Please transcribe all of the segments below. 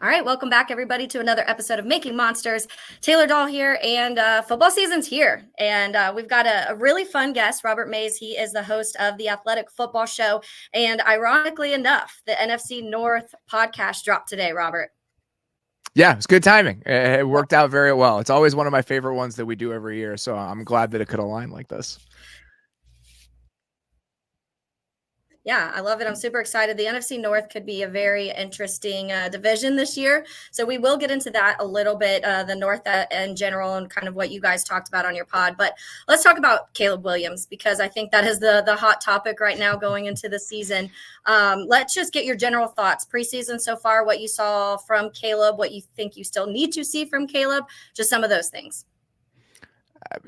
All right, welcome back, everybody, to another episode of Making Monsters. Taylor Dahl here, and football season's here. And we've got a really fun guest, Robert Mays. He is the host of the Athletic Football Show. And ironically enough, the NFC North podcast dropped today, Robert. Yeah, it's good timing. It worked out very well. It's always one of my favorite ones that we do every year. So I'm glad that it could align like this. Yeah, I love it. I'm super excited. The NFC North could be a very interesting division this year. So we will get into that a little bit, the North in general, and kind of what you guys talked about on your pod. But let's talk about Caleb Williams, because I think that is the hot topic right now going into the season. Let's just get your general thoughts. Preseason so far, what you saw from Caleb, what you think you still need to see from Caleb, just some of those things.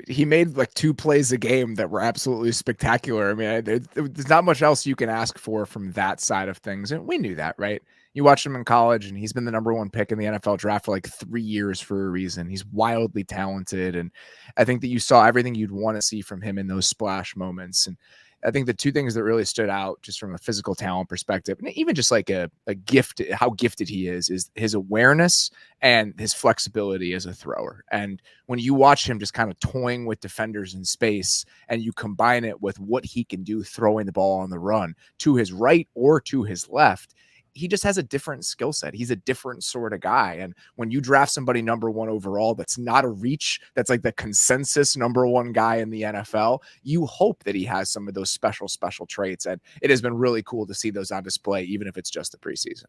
He made like 2 plays a game that were absolutely spectacular. I mean, there's not much else you can ask for from that side of things. And we knew that, right? You watched him in college, and he's been the #1 pick in the NFL draft for like 3 years for a reason. He's wildly talented. And I think that you saw everything you'd want to see from him in those splash moments. And I think the 2 things that really stood out just from a physical talent perspective, and even just like a gift, how gifted he is his awareness and his flexibility as a thrower. And when you watch him just kind of toying with defenders in space, and you combine it with what he can do throwing the ball on the run to his right or to his left, he just has a different skill set. He's a different sort of guy. And when you draft somebody #1 overall, that's not a reach, that's like the consensus #1 guy in the NFL, you hope that he has some of those special traits. And it has been really cool to see those on display, even if it's just the preseason.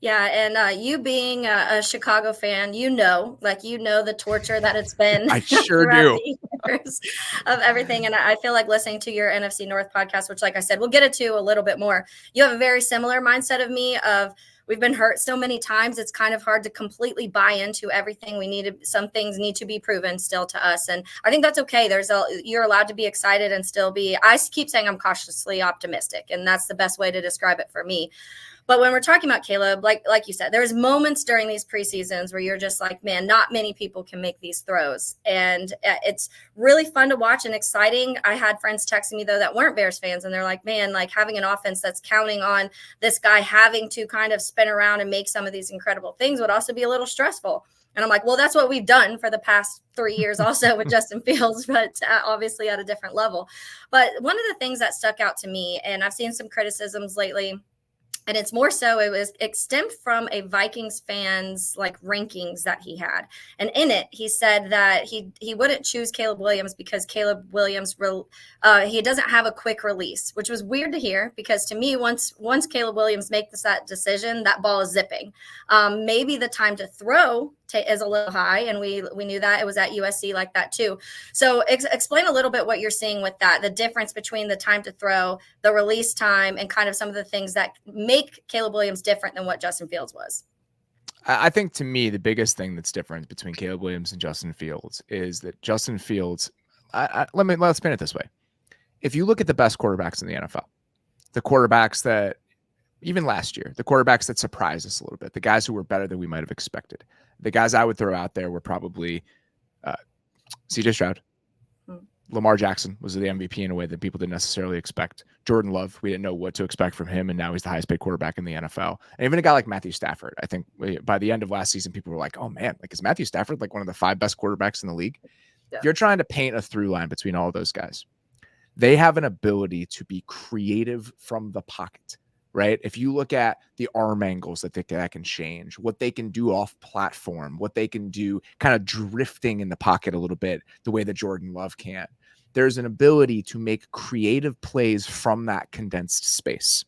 Yeah, and you being a Chicago fan, the torture that it's been. I sure do. Years of everything. And I feel like listening to your NFC North podcast, which, like I said, we'll get into a little bit more. You have a very similar mindset of me of we've been hurt so many times. It's kind of hard to completely buy into everything. Some things need to be proven still to us. And I think that's okay. You're allowed to be excited and still be, I keep saying I'm cautiously optimistic, and that's the best way to describe it for me. But when we're talking about Caleb, like you said, there's moments during these preseasons where you're just like, man, not many people can make these throws. And it's really fun to watch and exciting. I had friends texting me, though, that weren't Bears fans. And they're like, man, like having an offense that's counting on this guy having to kind of spin around and make some of these incredible things would also be a little stressful. And I'm like, well, that's what we've done for the past 3 years also with Justin Fields, but obviously at a different level. But one of the things that stuck out to me, and I've seen some criticisms lately, and it's more so it stemmed from a Vikings fan's like rankings that he had. And in it, he said that he wouldn't choose Caleb Williams because Caleb Williams, he doesn't have a quick release, which was weird to hear, because to me, once Caleb Williams makes that decision, that ball is zipping. Maybe the time to throw is a little high, and we knew that. It was at USC like that too. So explain a little bit what you're seeing with that, the difference between the time to throw, the release time, and kind of some of the things that make Caleb Williams different than what Justin Fields was. I think, to me, the biggest thing that's different between Caleb Williams and Justin Fields is that Justin Fields, let's spin it this way. If you look at the best quarterbacks in the NFL, the quarterbacks that, even last year, the quarterbacks that surprised us a little bit, the guys who were better than we might have expected, the guys I would throw out there were probably C.J. Stroud. Lamar Jackson was the MVP in a way that people didn't necessarily expect. Jordan Love, we didn't know what to expect from him, and now he's the highest paid quarterback in the NFL. And even a guy like Matthew Stafford, I think by the end of last season, people were like, oh man, like, is Matthew Stafford like one of the 5 best quarterbacks in the league? Yeah. If you're trying to paint a through line between all of those guys, they have an ability to be creative from the pocket. Right? If you look at the arm angles that can change, what they can do off platform, what they can do kind of drifting in the pocket a little bit, the way that Jordan Love can, there's an ability to make creative plays from that condensed space.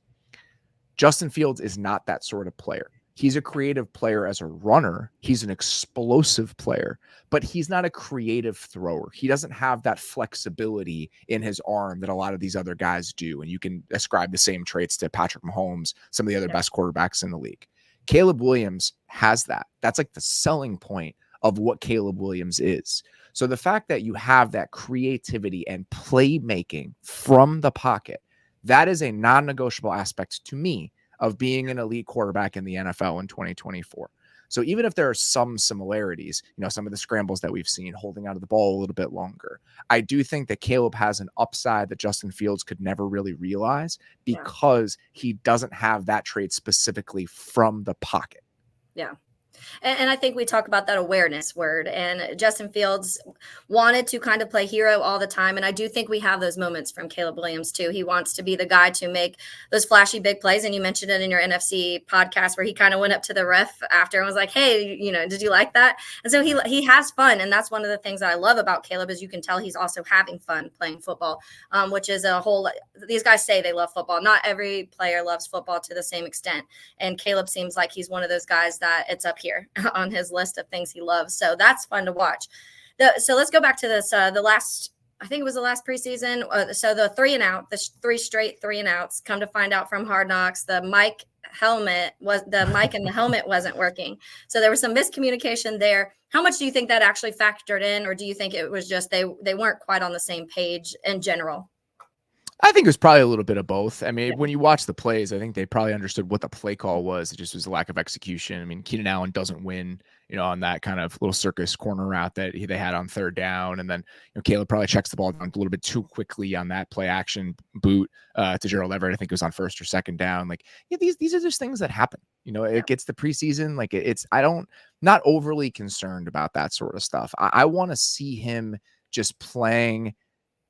Justin Fields is not that sort of player. He's a creative player as a runner. He's an explosive player, but he's not a creative thrower. He doesn't have that flexibility in his arm that a lot of these other guys do. And you can ascribe the same traits to Patrick Mahomes, some of the other best quarterbacks in the league. Caleb Williams has that. That's like the selling point of what Caleb Williams is. So the fact that you have that creativity and playmaking from the pocket, that is a non-negotiable aspect to me of being an elite quarterback in the NFL in 2024. So even if there are some similarities, some of the scrambles that we've seen, holding out of the ball a little bit longer, I do think that Caleb has an upside that Justin Fields could never really realize because he doesn't have that trait specifically from the pocket. Yeah. And I think we talk about that awareness word. And Justin Fields wanted to kind of play hero all the time. And I do think we have those moments from Caleb Williams too. He wants to be the guy to make those flashy big plays. And you mentioned it in your NFC podcast where he kind of went up to the ref after and was like, "Hey, did you like that?" And so he has fun. And that's one of the things that I love about Caleb is you can tell he's also having fun playing football, which is a whole. These guys say they love football. Not every player loves football to the same extent. And Caleb seems like he's one of those guys that it's up here on his list of things he loves. So that's fun to watch. So let's go back to this. I think it was the last preseason. So the 3 and out, the 3 straight 3 and outs, come to find out from Hard Knocks, the mic and the helmet wasn't working. So there was some miscommunication there. How much do you think that actually factored in? Or do you think it was just, they weren't quite on the same page in general? I think it was probably a little bit of both. I mean, when you watch the plays, I think they probably understood what the play call was. It just was a lack of execution. I mean, Keenan Allen doesn't win, on that kind of little circus corner route that they had on 3rd down. And then, Caleb probably checks the ball down a little bit too quickly on that play action boot to Gerald Everett. I think it was on 1st or 2nd down. Like, these are just things that happen. It gets the preseason. Like not overly concerned about that sort of stuff. I want to see him just playing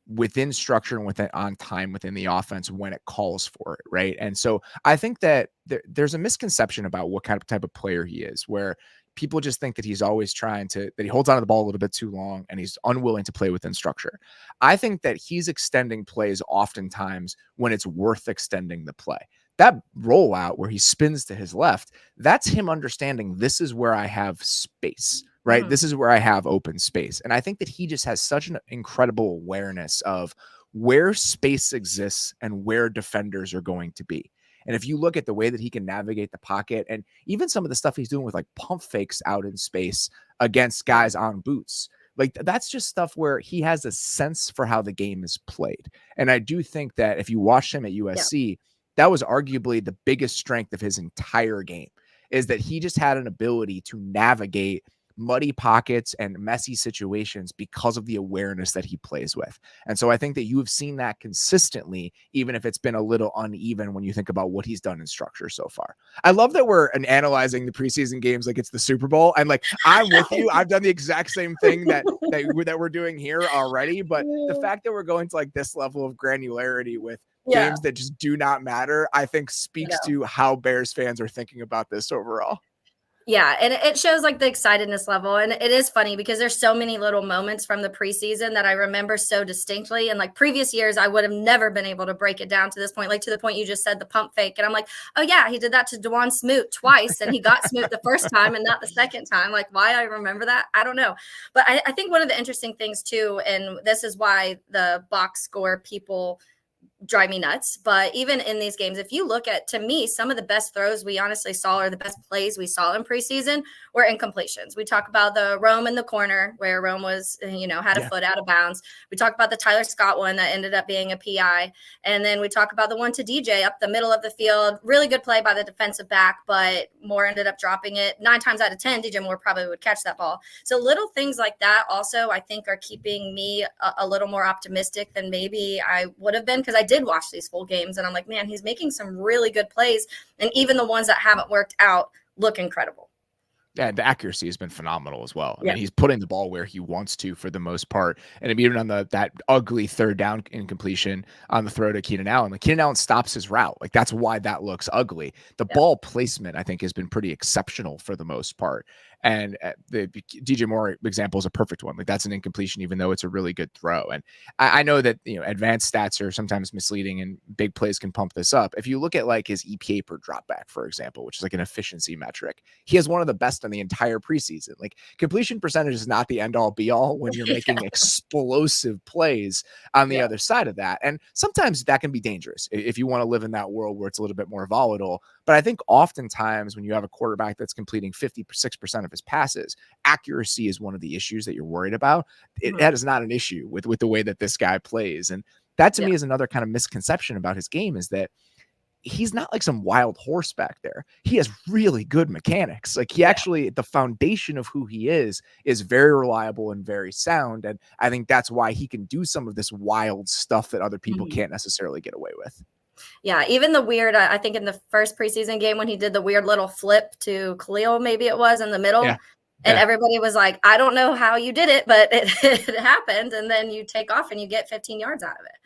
within structure and within on time within the offense when it calls for it. Right. And so I think that there's a misconception about what kind of type of player he is, where people just think that he's always that he holds onto the ball a little bit too long and he's unwilling to play within structure. I think that he's extending plays oftentimes when it's worth extending the play. That rollout where he spins to his left, that's him understanding this is where I have space. Right. Mm-hmm. This is where I have open space. And I think that he just has such an incredible awareness of where space exists and where defenders are going to be. And if you look at the way that he can navigate the pocket and even some of the stuff he's doing with like pump fakes out in space against guys on boots, like that's just stuff where he has a sense for how the game is played. And I do think that if you watched him at USC, that was arguably the biggest strength of his entire game, is that he just had an ability to navigate muddy pockets and messy situations because of the awareness that he plays with. And so I think that you have seen that consistently, even if it's been a little uneven when you think about what he's done in structure so far. I love that we're analyzing the preseason games like it's the Super Bowl. And like, I'm with you. I've done the exact same thing that we're doing here already. But the fact that we're going to like this level of granularity with games that just do not matter, I think speaks to how Bears fans are thinking about this overall. Yeah, and it shows like the excitedness level. And it is funny because there's so many little moments from the preseason that I remember so distinctly. And like previous years, I would have never been able to break it down to this point, like to the point you just said, the pump fake. And I'm like, oh yeah, he did that to Dwan Smoot twice. And he got Smoot the first time and not the second time. Like why I remember that, I don't know. But I think one of the interesting things too, and this is why the box score people drive me nuts. But even in these games, if you look at, to me, some of the best throws we honestly saw, or the best plays we saw in preseason, were incompletions. We talk about the Rome in the corner where Rome was, had a foot out of bounds. We talk about the Tyler Scott one that ended up being a PI. And then we talk about the one to DJ up the middle of the field. Really good play by the defensive back, but Moore ended up dropping it. 9 times out of 10, DJ Moore probably would catch that ball. So little things like that also, I think, are keeping me a little more optimistic than maybe I would have been, because I did watch these full games and I'm like, man, he's making some really good plays. And even the ones that haven't worked out look incredible. Yeah, the accuracy has been phenomenal as well. I mean, he's putting the ball where he wants to for the most part. And even on that ugly 3rd down incompletion on the throw to Keenan Allen, like Keenan Allen stops his route. Like that's why that looks ugly. The ball placement, I think, has been pretty exceptional for the most part. And the DJ Moore example is a perfect one. Like that's an incompletion, even though it's a really good throw. And I know that, advanced stats are sometimes misleading and big plays can pump this up. If you look at like his EPA per dropback, for example, which is like an efficiency metric, he has one of the best in the entire preseason. Like completion percentage is not the end all be all when you're making explosive plays on the other side of that. And sometimes that can be dangerous if you want to live in that world where it's a little bit more volatile. But I think oftentimes when you have a quarterback that's completing 56% of his passes, accuracy is one of the issues that you're worried about. That is not an issue with the way that this guy plays. And that to me is another kind of misconception about his game, is that he's not like some wild horse back there. He has really good mechanics. Like he actually, the foundation of who he is very reliable and very sound. And I think that's why he can do some of this wild stuff that other people can't necessarily get away with. Yeah, even the weird, I think in the first preseason game when he did the weird little flip to Khalil, maybe it was in the middle. Yeah. And Yeah. everybody was like, I don't know how you did it, but it happened. And then you take off and you get 15 yards out of it.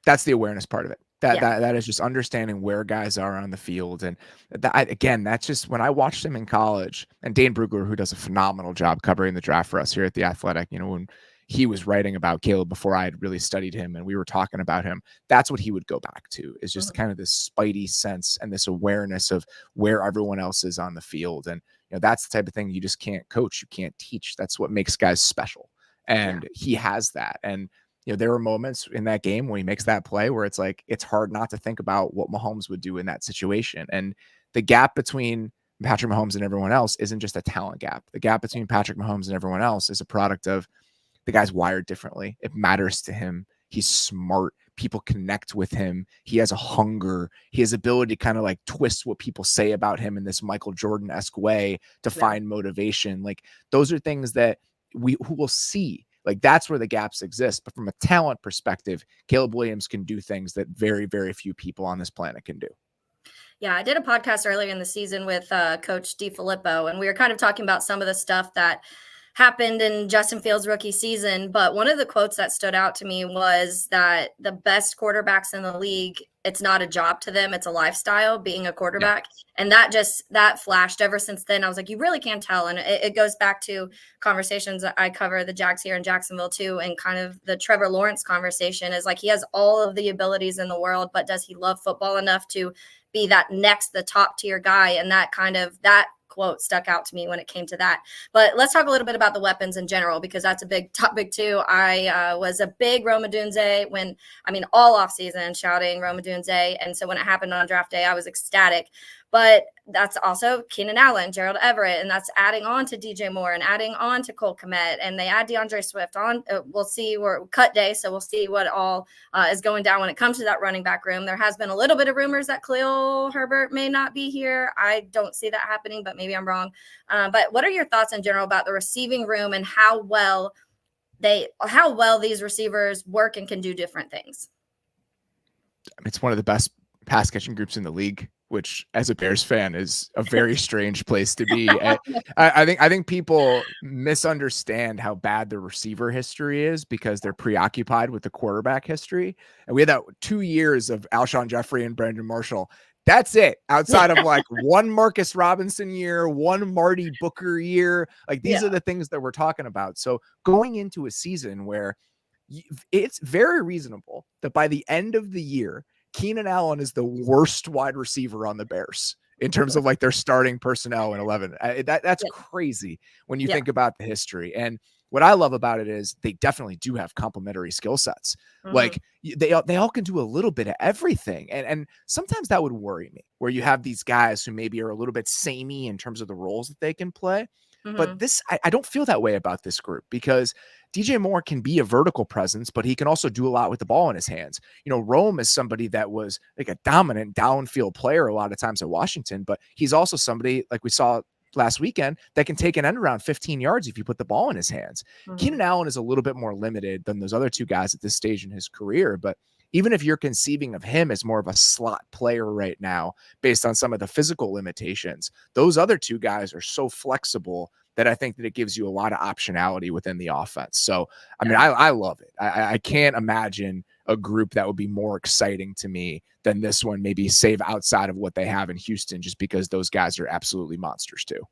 That's the awareness part of it. Yeah. That is just understanding where guys are on the field. And again, that's just when I watched him in college, and Dane Brugler, who does a phenomenal job covering the draft for us here at The Athletic, when he was writing about Caleb before I had really studied him and we were talking about him, that's what he would go back to, is just kind of this spidey sense and this awareness of where everyone else is on the field. And, that's the type of thing you just can't coach. You can't teach. That's what makes guys special. And he has that. And, there were moments in that game when he makes that play where it's like, it's hard not to think about what Mahomes would do in that situation. And the gap between Patrick Mahomes and everyone else isn't just a talent gap. The gap between Patrick Mahomes and everyone else is a product of the guy's wired differently. It matters to him. He's smart. People connect with him. He has a hunger. He has ability to kind of like twist what people say about him in this Michael Jordan-esque way to find motivation. Like, those are things that who will see. Like, that's where the gaps exist. But from a talent perspective, Caleb Williams can do things that very, very few people on this planet can do. Yeah, I did a podcast earlier in the season with Coach DiFilippo, and we were kind of talking about some of the stuff that happened in Justin Fields' rookie season. But one of the quotes that stood out to me was that the best quarterbacks in the league, it's not a job to them, it's a lifestyle, being a quarterback. Yeah. And that flashed ever since then. I was like, you really can tell. And it goes back to conversations that I cover the Jags here in Jacksonville too. And kind of the Trevor Lawrence conversation is like, he has all of the abilities in the world, but does he love football enough to be the top tier guy? And that quote stuck out to me when it came to that. But let's talk a little bit about the weapons in general, because that's a big topic too. I was a big Rome Odunze all offseason shouting Rome Odunze. And so when it happened on draft day, I was ecstatic. But that's also Keenan Allen, Gerald Everett, and that's adding on to DJ Moore and adding on to Cole Kmet, and they add DeAndre Swift on. We'll see where cut day, so we'll see what all is going down when it comes to that running back room. There has been a little bit of rumors that Khalil Herbert may not be here. I don't see that happening, but maybe I'm wrong. But what are your thoughts in general about the receiving room and how well these receivers work and can do different things? It's one of the best pass catching groups in the league, which as a Bears fan is a very strange place to be. I think people misunderstand how bad the receiver history is because they're preoccupied with the quarterback history. And we had that 2 years of Alshon Jeffrey and Brandon Marshall. That's it. Outside of like one Marcus Robinson year, one Marty Booker year, like these are the things that we're talking about. So going into a season where it's very reasonable that by the end of the year, Keenan Allen is the worst wide receiver on the Bears in terms of like their starting personnel in 11. That's crazy when you think about the history. And what I love about it is they definitely do have complementary skill sets. Mm-hmm. Like they all can do a little bit of everything. And sometimes that would worry me, where you have these guys who maybe are a little bit samey in terms of the roles that they can play. Mm-hmm. But I don't feel that way about this group, because DJ Moore can be a vertical presence, but he can also do a lot with the ball in his hands. Rome is somebody that was like a dominant downfield player a lot of times at Washington, but he's also somebody, like we saw last weekend, that can take an end around 15 yards if you put the ball in his hands. Mm-hmm. Keenan Allen is a little bit more limited than those other two guys at this stage in his career, but even if you're conceiving of him as more of a slot player right now, based on some of the physical limitations, those other two guys are so flexible that I think that it gives you a lot of optionality within the offense. So, I love it. I can't imagine a group that would be more exciting to me than this one, maybe save outside of what they have in Houston, just because those guys are absolutely monsters too.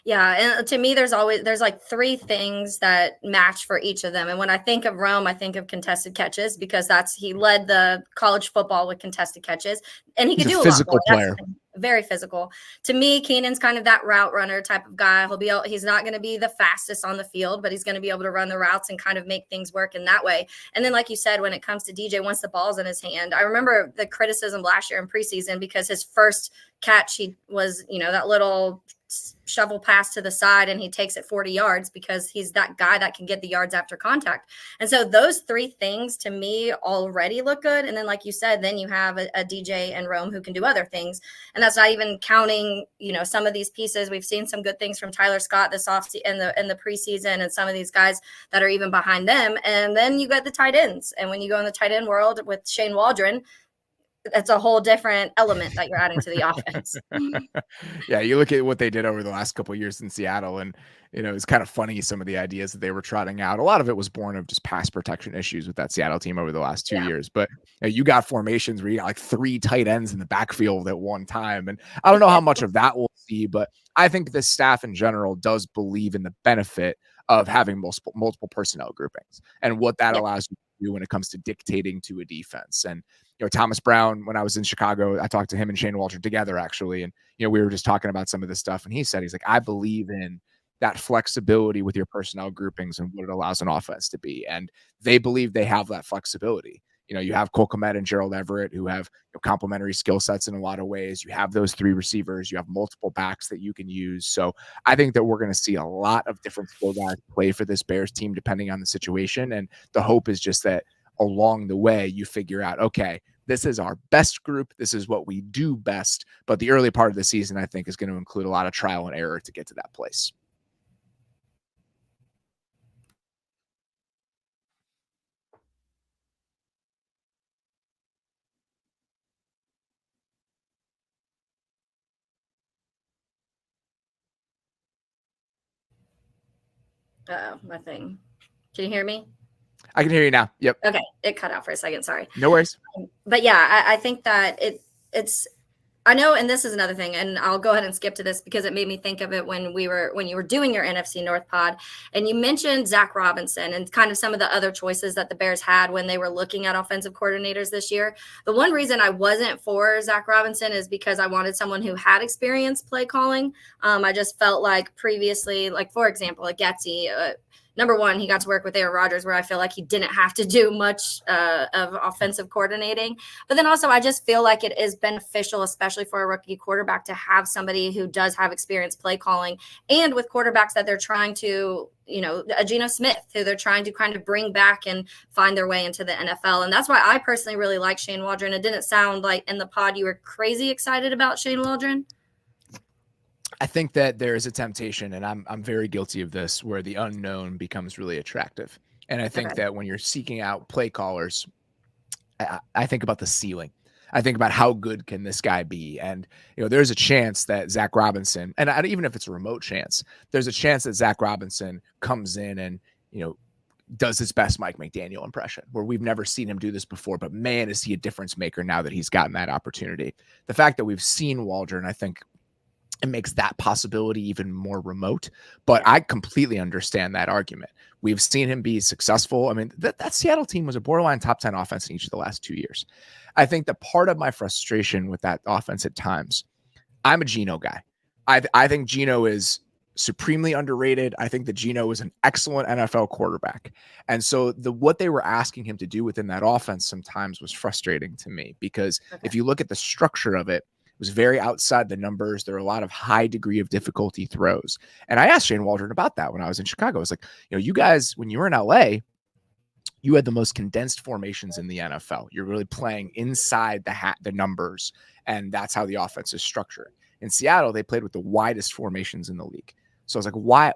Yeah. And to me, there's like three things that match for each of them. And when I think of Rome, I think of contested catches, because he led the college football with contested catches, and he could do a physical player. Very physical. To me, Keenan's kind of that route runner type of guy. He's not going to be the fastest on the field, but he's going to be able to run the routes and kind of make things work in that way. And then, like you said, when it comes to DJ, once the ball's in his hand, I remember the criticism last year in preseason because his first catch, he was, that little shovel pass to the side, and he takes it 40 yards because he's that guy that can get the yards after contact. And so those three things to me already look good. And then, like you said, then you have a DJ and Rome who can do other things. And that's not even counting, some of these pieces. We've seen some good things from Tyler Scott this offseason in the preseason, and some of these guys that are even behind them. And then you got the tight ends. And when you go in the tight end world with Shane Waldron, that's a whole different element that you're adding to the offense. Yeah, you look at what they did over the last couple of years in Seattle, and it's kind of funny some of the ideas that they were trotting out. A lot of it was born of just pass protection issues with that Seattle team over the last 2 years. But you got formations where you got like 3 tight ends in the backfield at one time, and I don't know how much of that we'll see, but I think the staff in general does believe in the benefit of having multiple personnel groupings and what that allows you to do when it comes to dictating to a defense. And Thomas Brown, when I was in Chicago, I talked to him and Shane Waldron together actually, and we were just talking about some of this stuff, and he said, he's like, I believe in that flexibility with your personnel groupings and what it allows an offense to be. And they believe they have that flexibility. You have Cole Kmet and Gerald Everett who have complementary skill sets in a lot of ways. You have those 3 receivers. You have multiple backs that you can use. So I think that we're going to see a lot of different skill guys play for this Bears team depending on the situation. And the hope is just that along the way you figure out, okay, this is our best group. This is what we do best. But the early part of the season, I think, is going to include a lot of trial and error to get to that place. Uh-oh, my thing. Can you hear me? I can hear you now. Yep. Okay. It cut out for a second. Sorry. No worries. But yeah, I think that it's, I know, and this is another thing, and I'll go ahead and skip to this because it made me think of it when you were doing your NFC North pod, and you mentioned Zach Robinson and kind of some of the other choices that the Bears had when they were looking at offensive coordinators this year. The one reason I wasn't for Zach Robinson is because I wanted someone who had experience play calling. I just felt like previously, like for example, at Getsy, number one, he got to work with Aaron Rodgers, where I feel like he didn't have to do much of offensive coordinating. But then also, I just feel like it is beneficial, especially for a rookie quarterback, to have somebody who does have experience play calling, and with quarterbacks that they're trying to, a Geno Smith, who they're trying to kind of bring back and find their way into the NFL. And that's why I personally really like Shane Waldron. It didn't sound like in the pod you were crazy excited about Shane Waldron. I think that there is a temptation, and I'm very guilty of this, where the unknown becomes really attractive. And I think that when you're seeking out play callers, I think about the ceiling. I think about how good can this guy be? And, there's a chance that Zach Robinson, and even if it's a remote chance, there's a chance that Zach Robinson comes in and, does his best Mike McDaniel impression, where we've never seen him do this before, but man, is he a difference maker now that he's gotten that opportunity. The fact that we've seen Waldron, I think, it makes that possibility even more remote. But I completely understand that argument. We've seen him be successful. I mean, that Seattle team was a borderline top 10 offense in each of the last 2 years. I think that part of my frustration with that offense at times, I'm a Geno guy. I think Geno is supremely underrated. I think that Geno is an excellent NFL quarterback. And so what they were asking him to do within that offense sometimes was frustrating to me, because if you look at the structure of it, it was very outside the numbers. There were a lot of high degree of difficulty throws. And I asked Shane Waldron about that when I was in Chicago. I was like, you guys, when you were in LA, you had the most condensed formations in the NFL. You're really playing inside the numbers, and that's how the offense is structured. In Seattle, they played with the widest formations in the league. So I was like, why?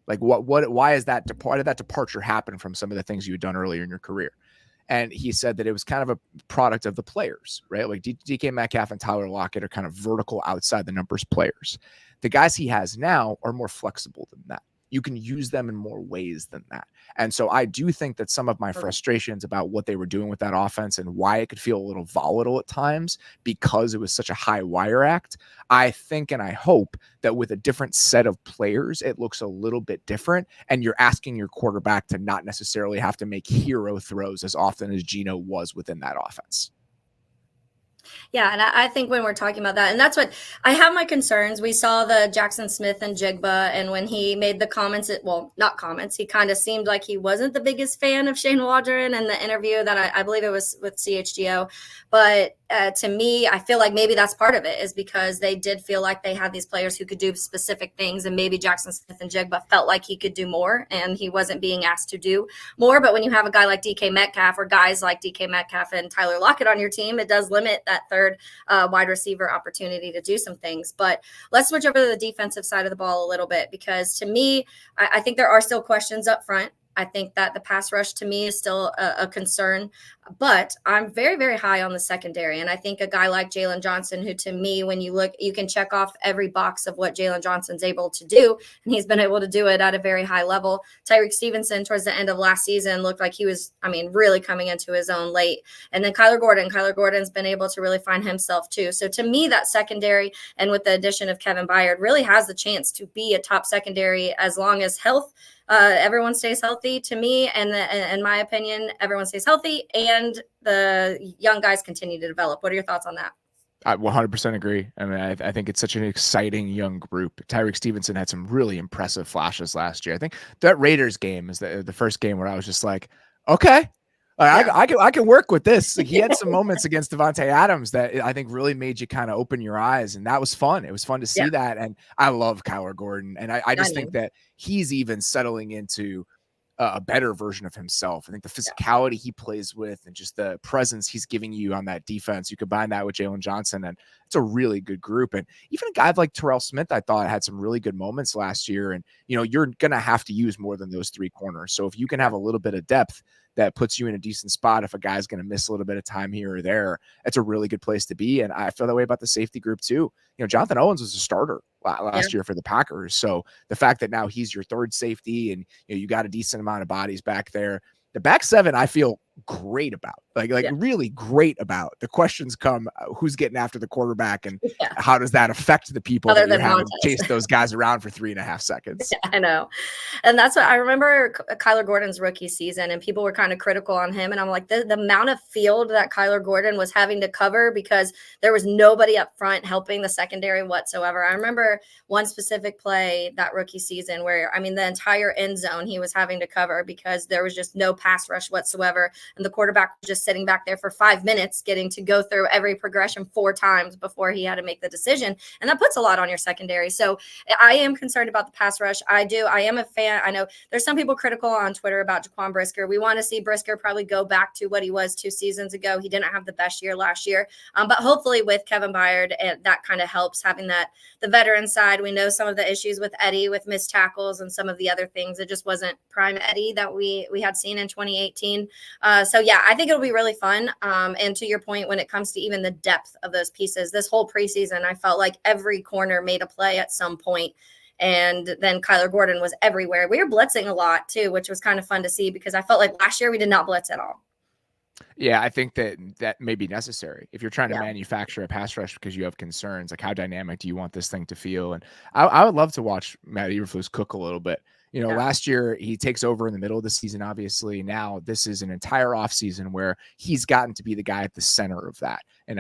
Like, why is that? Why did that departure happen from some of the things you had done earlier in your career? And he said that it was kind of a product of the players, right? Like DK Metcalf and Tyler Lockett are kind of vertical outside the numbers players. The guys he has now are more flexible than that. You can use them in more ways than that. And so I do think that some of my frustrations about what they were doing with that offense and why it could feel a little volatile at times because it was such a high wire act, I think and I hope that with a different set of players, it looks a little bit different. And you're asking your quarterback to not necessarily have to make hero throws as often as Geno was within that offense. Yeah, and I think when we're talking about that, and that's what I have my concerns. We saw the Jackson Smith and Jigba, and when he made the comments, well, not comments, he kind of seemed like he wasn't the biggest fan of Shane Waldron in the interview that I believe it was with CHGO. But to me, I feel like maybe that's part of it, is because they did feel like they had these players who could do specific things, and maybe Jackson Smith and Jigba felt like he could do more, and he wasn't being asked to do more. But when you have a guy like DK Metcalf or guys like DK Metcalf and Tyler Lockett on your team, it does limit that third wide receiver opportunity to do some things. But let's switch over to the defensive side of the ball a little bit, because to me, I think there are still questions up front. I think that the pass rush to me is still a concern, but I'm very, very high on the secondary. And I think a guy like Jalen Johnson, who to me, when you look, you can check off every box of what Jalen Johnson's able to do. And he's been able to do it at a very high level. Tyreek Stevenson, towards the end of last season, looked like he was, really coming into his own late. And then Kyler Gordon's been able to really find himself too. So to me, that secondary, and with the addition of Kevin Byard, really has the chance to be a top secondary as long as everyone stays healthy. To me, and in my opinion, everyone stays healthy and the young guys continue to develop. What are your thoughts on that? I 100% agree. I mean, I think it's such an exciting young group. Tyreek Stevenson had some really impressive flashes last year. I think that Raiders game is the first game where I was just like, okay, I can work with this. Like, he had some moments against Devontae Adams that I think really made you kind of open your eyes, and that was fun. It was fun to see that, and I love Kyler Gordon, and I just think that he's even settling into a better version of himself. I think the physicality he plays with and just the presence he's giving you on that defense, you combine that with Jalen Johnson, and it's a really good group. And even a guy like Terrell Smith, I thought, had some really good moments last year. And, you're going to have to use more than those three corners. So if you can have a little bit of depth, that puts you in a decent spot. If a guy's going to miss a little bit of time here or there, it's a really good place to be. And I feel that way about the safety group too. Jonathan Owens was a starter last year for the Packers. So the fact that now he's your third safety and you got a decent amount of bodies back there, the back seven, I feel great about, really great about. The questions come, who's getting after the quarterback and how does that affect the people that you're having to chase those guys around for 3.5 seconds? Yeah, I know. And that's what I remember Kyler Gordon's rookie season, and people were kind of critical on him. And I'm like, the amount of field that Kyler Gordon was having to cover because there was nobody up front helping the secondary whatsoever. I remember one specific play that rookie season where, the entire end zone he was having to cover because there was just no pass rush whatsoever. And the quarterback was just sitting back there for 5 minutes, getting to go through every progression 4 times before he had to make the decision. And that puts a lot on your secondary. So I am concerned about the pass rush. I am a fan. I know there's some people critical on Twitter about Jaquan Brisker. We want to see Brisker probably go back to what he was 2 seasons ago. He didn't have the best year last year. But hopefully with Kevin Byard, that kind of helps having the veteran side. We know some of the issues with Eddie with missed tackles and some of the other things. It just wasn't prime Eddie that we had seen in 2018. So yeah, I think it'll be really fun. And to your point, when it comes to even the depth of those pieces, this whole preseason, I felt like every corner made a play at some point. And then Kyler Gordon was everywhere. We were blitzing a lot too, which was kind of fun to see because I felt like last year we did not blitz at all. Yeah, I think that may be necessary if you're trying to manufacture a pass rush because you have concerns. Like, how dynamic do you want this thing to feel? And I would love to watch Matt Eberflus cook a little bit. Last year he takes over in the middle of the season, obviously. Now this is an entire offseason where he's gotten to be the guy at the center of that. And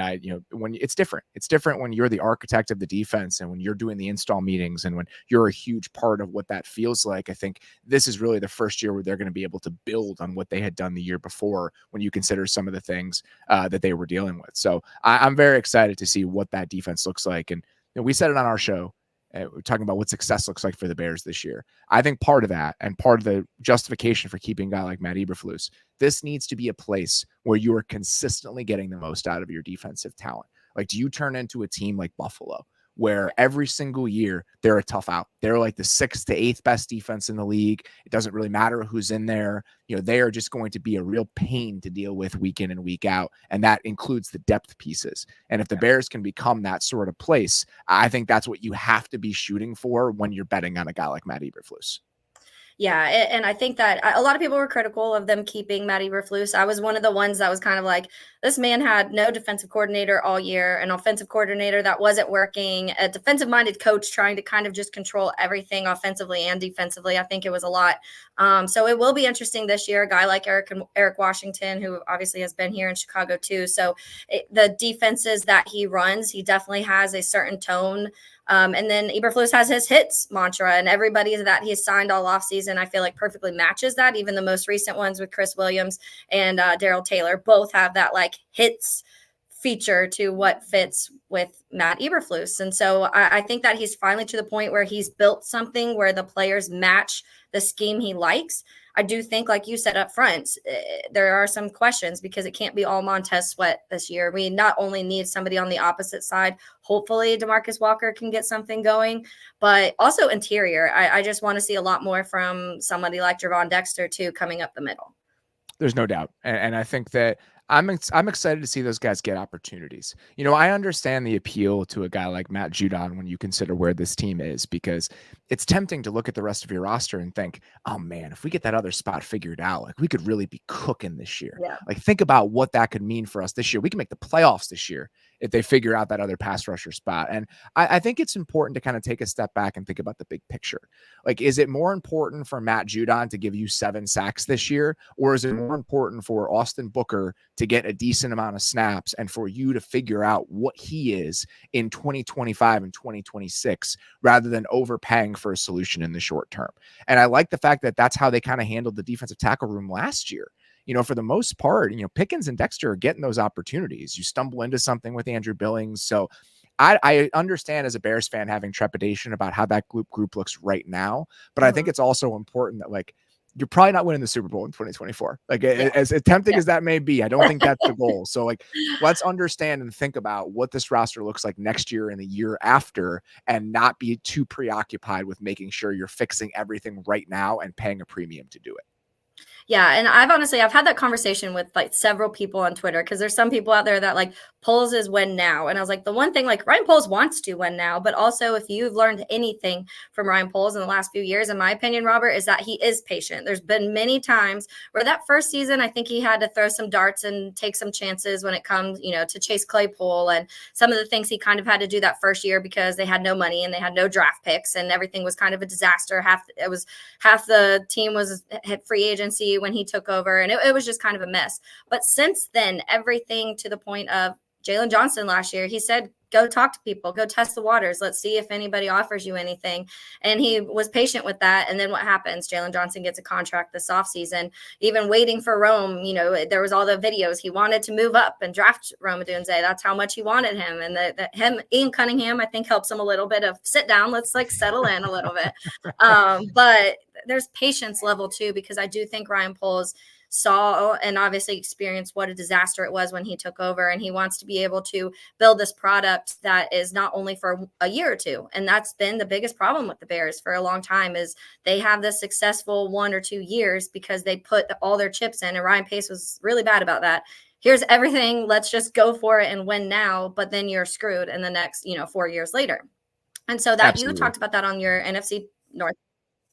when it's different when you're the architect of the defense and when you're doing the install meetings and when you're a huge part of what that feels like. I think this is really the first year where they're going to be able to build on what they had done the year before when you consider some of the things that they were dealing with. So I'm very excited to see what that defense looks like. And we said it on our show. We're talking about what success looks like for the Bears this year. I think part of that and part of the justification for keeping a guy like Matt Eberflus, this needs to be a place where you are consistently getting the most out of your defensive talent. Like, do you turn into a team like Buffalo, where every single year they're a tough out? They're like the 6th to 8th best defense in the league. It doesn't really matter who's in there. They are just going to be a real pain to deal with week in and week out. And that includes the depth pieces. And if the Bears can become that sort of place, I think that's what you have to be shooting for when you're betting on a guy like Matt Eberflus. Yeah, and I think that a lot of people were critical of them keeping Matt Eberflus. I was one of the ones that was kind of like, this man had no defensive coordinator all year, an offensive coordinator that wasn't working, a defensive-minded coach trying to kind of just control everything offensively and defensively. I think it was a lot. So it will be interesting this year. A guy like Eric Washington, who obviously has been here in Chicago too. So the defenses that he runs, he definitely has a certain tone. And then Eberflus has his hits mantra, and everybody that he's signed all offseason, I feel like perfectly matches that. Even the most recent ones with Chris Williams and Darrell Taylor both have that like hits feature to what fits with Matt Eberflus. And so I think that he's finally to the point where he's built something where the players match the scheme he likes. I do think, like you said up front, there are some questions because it can't be all Montez Sweat this year. We not only need somebody on the opposite side, hopefully DeMarcus Walker can get something going, but also interior. I just want to see a lot more from somebody like Javon Dexter too, coming up the middle. There's no doubt. And I think that I'm excited to see those guys get opportunities. You know, I understand the appeal to a guy like Matt Judon when you consider where this team is, because it's tempting to look at the rest of your roster and think, oh man, if we get that other spot figured out, like we could really be cooking this year. Yeah. Like think about what that could mean for us this year. We can make the playoffs this year if they figure out that other pass rusher spot. And I think it's important to kind of take a step back and think about the big picture. Like, is it more important for Matt Judon to give you 7 sacks this year? Or is it more important for Austin Booker to get a decent amount of snaps and for you to figure out what he is in 2025 and 2026 rather than overpaying for a solution in the short term? And I like the fact that that's how they kind of handled the defensive tackle room last year. You know, for the most part, you know, Pickens and Dexter are getting those opportunities. You stumble into something with Andrew Billings. So I understand as a Bears fan having trepidation about how that group looks right now. But I think it's also important that, like, you're probably not winning the Super Bowl in 2024. Like, as tempting as that may be, I don't think that's the goal. So, like, let's understand and think about what this roster looks like next year and the year after, and not be too preoccupied with making sure you're fixing everything right now and paying a premium to do it. Yeah. And I've had that conversation with like several people on Twitter, because there's some people out there that like Poles is win now. And I was like, the one thing, like, Ryan Poles wants to win now, but also if you've learned anything from Ryan Poles in the last few years, in my opinion, Robert, is that he is patient. There's been many times where that first season, I think he had to throw some darts and take some chances when it comes, you know, to Chase Claypool and some of the things he kind of had to do that first year because they had no money and they had no draft picks and everything was kind of a disaster. Half the team was hit free agency when he took over, and it was just kind of a mess. But since then, everything to the point of Jalen Johnson last year, he said, go talk to people, go test the waters. Let's see if anybody offers you anything. And he was patient with that. And then what happens? Jalen Johnson gets a contract this offseason, even waiting for Rome. You know, there was all the videos. He wanted to move up and draft Rome Odunze. That's how much he wanted him. And Ian Cunningham, I think, helps him a little bit of sit down. Let's like settle in a little bit. But there's patience level too, because I do think Ryan Poles saw and obviously experienced what a disaster it was when he took over, and he wants to be able to build this product that is not only for a year or two. And that's been the biggest problem with the Bears for a long time, is they have this successful 1 or 2 years because they put all their chips in, and Ryan Pace was really bad about that. Here's everything, let's just go for it and win now, but then you're screwed in the next 4 years later. And so that Absolutely. You talked about that on your NFC North.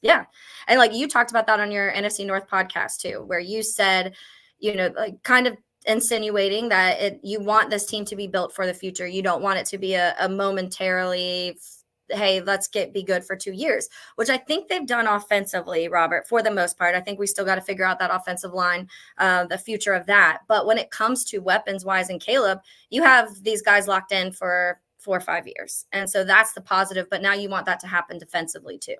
Yeah. And like you talked about that on your NFC North podcast too, where you said, like kind of insinuating that you want this team to be built for the future. You don't want it to be a momentarily, hey, let's be good for 2 years, which I think they've done offensively, Robert, for the most part. I think we still got to figure out that offensive line, the future of that. But when it comes to weapons wise and Caleb, you have these guys locked in for 4 or 5 years. And so that's the positive, but now you want that to happen defensively too.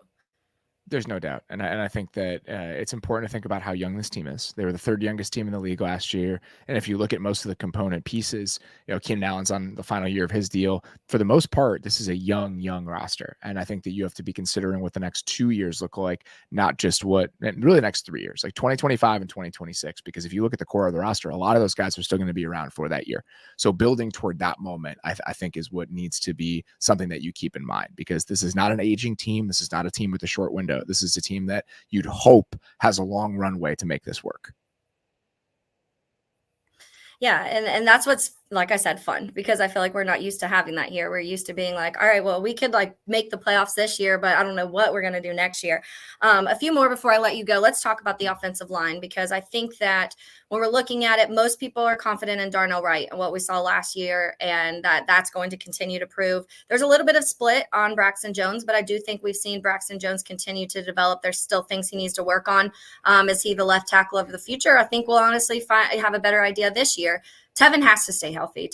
There's no doubt. And I think that it's important to think about how young this team is. They were the 3rd youngest team in the league last year. And if you look at most of the component pieces, Keenan Allen's on the final year of his deal. For the most part, this is a young roster. And I think that you have to be considering what the next 2 years look like, not just really the next 3 years, like 2025 and 2026. Because if you look at the core of the roster, a lot of those guys are still going to be around for that year. So building toward that moment, I think is what needs to be something that you keep in mind, because this is not an aging team. This is not a team with a short window. This is a team that you'd hope has a long runway to make this work. Yeah. And that's what's, like I said, fun, because I feel like we're not used to having that here. We're used to being like, all right, well, we could like make the playoffs this year, but I don't know what we're going to do next year. A few more before I let you go. Let's talk about the offensive line, because I think that when we're looking at it, most people are confident in Darnell Wright and what we saw last year, and that's going to continue to prove. There's a little bit of split on Braxton Jones, but I do think we've seen Braxton Jones continue to develop. There's still things he needs to work on. Is he the left tackle of the future? I think we'll honestly have a better idea this year. Tevin has to stay healthy.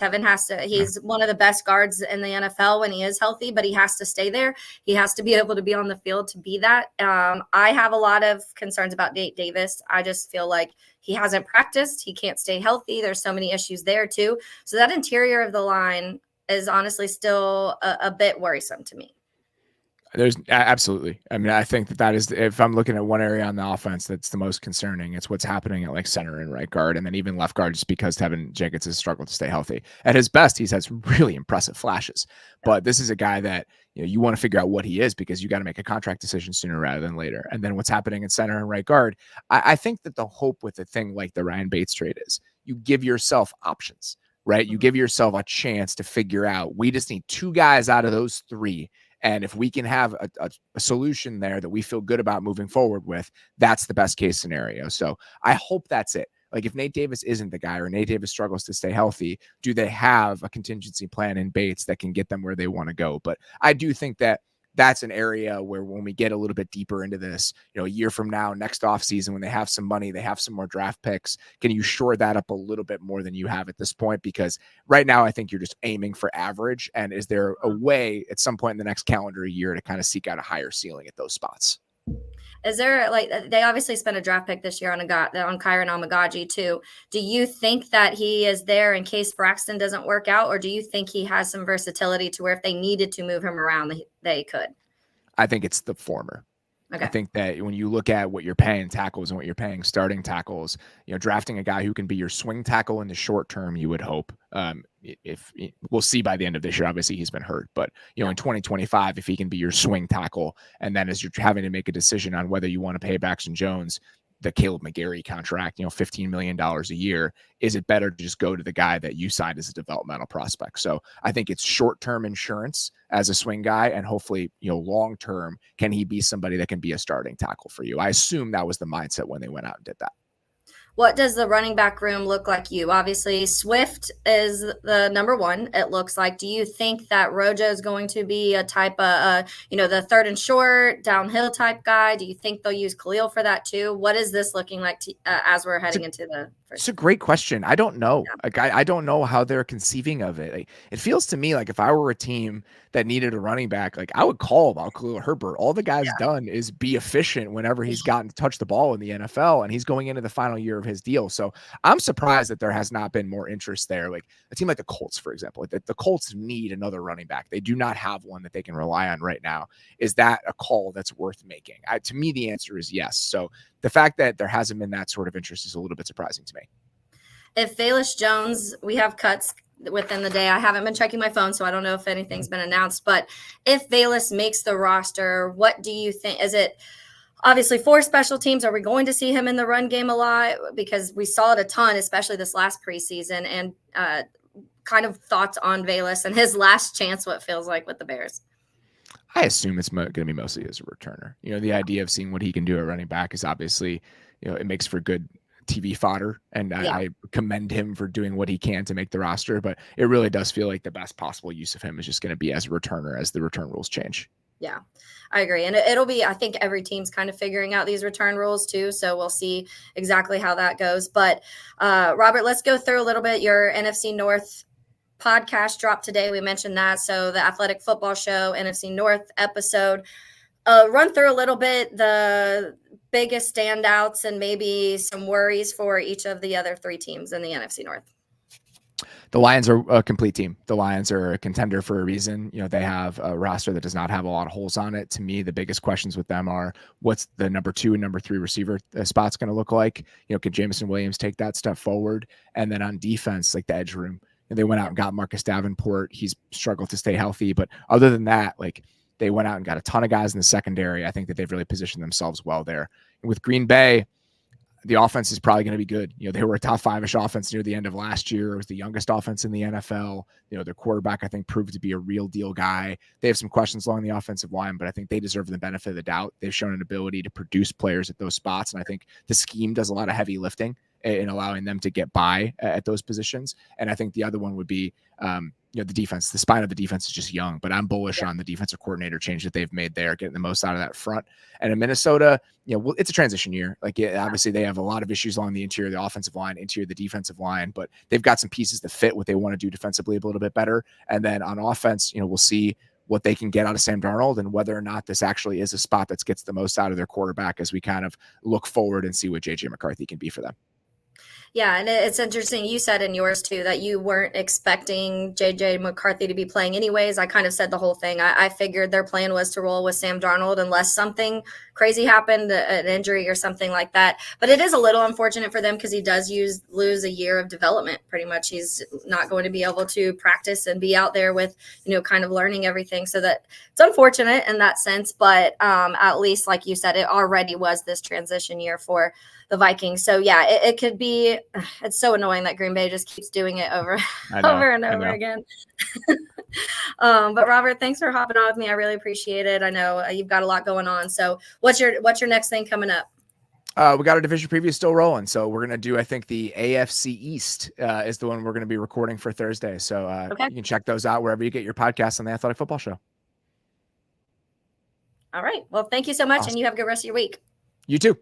He's one of the best guards in the NFL when he is healthy, but he has to stay there. He has to be able to be on the field to be that. I have a lot of concerns about Nate Davis. I just feel like he hasn't practiced. He can't stay healthy. There's so many issues there too. So that interior of the line is honestly still a bit worrisome to me. There's absolutely. I mean, I think that is, if I'm looking at one area on the offense that's the most concerning, it's what's happening at like center and right guard, and then even left guard, just because Tevin Jenkins has struggled to stay healthy. At his best, he's had some really impressive flashes, but this is a guy that, you know, you want to figure out what he is, because you got to make a contract decision sooner rather than later. And then what's happening in center and right guard, I think that the hope with a thing like the Ryan Bates trade is you give yourself options, right? You give yourself a chance to figure out, we just need 2 guys out of those 3. And if we can have a solution there that we feel good about moving forward with, that's the best case scenario. So I hope that's it. Like, if Nate Davis isn't the guy, or Nate Davis struggles to stay healthy, do they have a contingency plan in Bates that can get them where they want to go? But I do think that that's an area where, when we get a little bit deeper into this, you know, a year from now, next offseason, when they have some money, they have some more draft picks, can you shore that up a little bit more than you have at this point? Because right now, I think you're just aiming for average. And is there a way at some point in the next calendar year to kind of seek out a higher ceiling at those spots? Is there, like, they obviously spent a draft pick this year on Kyron Amagaji too. Do you think that he is there in case Braxton doesn't work out, or do you think he has some versatility to where if they needed to move him around, they could? I think it's the former. Okay. I think that when you look at what you're paying tackles and what you're paying starting tackles, you know, drafting a guy who can be your swing tackle in the short term, you would hope. If we'll see by the end of this year, obviously he's been hurt, but you know, in 2025, if he can be your swing tackle, and then as you're having to make a decision on whether you want to pay Braxton Jones the Caleb McGarry contract, you know, $15 million a year, is it better to just go to the guy that you signed as a developmental prospect? So I think it's short-term insurance as a swing guy, and hopefully, you know, long-term, can he be somebody that can be a starting tackle for you? I assume that was the mindset when they went out and did that. What does the running back room look like you? Obviously, Swift is the number 1, it looks like. Do you think that Rojo is going to be a type of, you know, the third and short, downhill type guy? Do you think they'll use Khalil for that too? What is this looking like as we're heading into the first? It's a great question. I don't know. Yeah. Like, I don't know how they're conceiving of it. Like, it feels to me like if I were a team that needed a running back, like, I would call about Khalil Herbert. All the guy's done is be efficient whenever he's gotten to touch the ball in the NFL, and he's going into the final year of his deal. So I'm surprised that there has not been more interest there. Like a team like the Colts, for example, the Colts need another running back. They do not have one that they can rely on right now. Is that a call that's worth making? To me, the answer is yes. So the fact that there hasn't been that sort of interest is a little bit surprising to me. If Velus Jones, we have cuts within the day. I haven't been checking my phone, so I don't know if anything's been announced. But if Velus makes the roster, what do you think? Is it obviously 4 special teams? Are we going to see him in the run game a lot? Because we saw it a ton, especially this last preseason. And kind of thoughts on Velus and his last chance, what it feels like with the Bears. I assume it's going to be mostly as a returner. You know, the idea of seeing what he can do at running back is obviously, you know, it makes for good TV fodder, and I commend him for doing what he can to make the roster, but it really does feel like the best possible use of him is just going to be as a returner as the return rules change. Yeah, I agree. And it'll be, I think every team's kind of figuring out these return rules too. So we'll see exactly how that goes. But Robert, let's go through a little bit. Your NFC North podcast dropped today. We mentioned that. So the Athletic Football Show, NFC North episode. Run through a little bit the biggest standouts and maybe some worries for each of the other 3 teams in the NFC North. The Lions are a complete team. The Lions are a contender for a reason. You know, they have a roster that does not have a lot of holes on it. To me, the biggest questions with them are, what's the number 2 and number 3 receiver spots going to look like? You know, could Jameson Williams take that step forward? And then on defense, like the edge room, and they went out and got Marcus Davenport. He's struggled to stay healthy, but other than that, like, they went out and got a ton of guys in the secondary. I think that they've really positioned themselves well there. And with Green Bay, the offense is probably going to be good. You know, they were a top 5-ish offense near the end of last year. It was the youngest offense in the NFL. You know, their quarterback, I think, proved to be a real deal guy. They have some questions along the offensive line, but I think they deserve the benefit of the doubt. They've shown an ability to produce players at those spots. And I think the scheme does a lot of heavy lifting in allowing them to get by at those positions. And I think the other one would be, the defense, the spine of the defense is just young, but I'm bullish Yeah. on the defensive coordinator change that they've made there, getting the most out of that front. And in Minnesota, it's a transition year. Like, obviously they have a lot of issues along the interior of the offensive line, interior of the defensive line, but they've got some pieces to fit what they want to do defensively a little bit better. And then on offense, we'll see what they can get out of Sam Darnold and whether or not this actually is a spot that gets the most out of their quarterback as we kind of look forward and see what JJ McCarthy can be for them. Yeah, and it's interesting. You said in yours too that you weren't expecting JJ McCarthy to be playing anyways. I kind of said the whole thing. I figured their plan was to roll with Sam Darnold unless something crazy happened, an injury or something like that. But it is a little unfortunate for them because he does lose a year of development. Pretty much, he's not going to be able to practice and be out there with kind of learning everything. So that it's unfortunate in that sense. But at least, like you said, it already was this transition year for the Vikings. So yeah, it could be. It's so annoying that Green Bay just keeps doing it over and over again. But Robert, thanks for hopping on with me. I really appreciate it. I know you've got a lot going on. So what's your next thing coming up? We got our division preview still rolling. So we're going to do, I think the AFC East is the one we're going to be recording for Thursday. So okay. You can check those out wherever you get your podcasts on the Athletic Football Show. All right. Well, thank you so much. Awesome. And you have a good rest of your week. You too.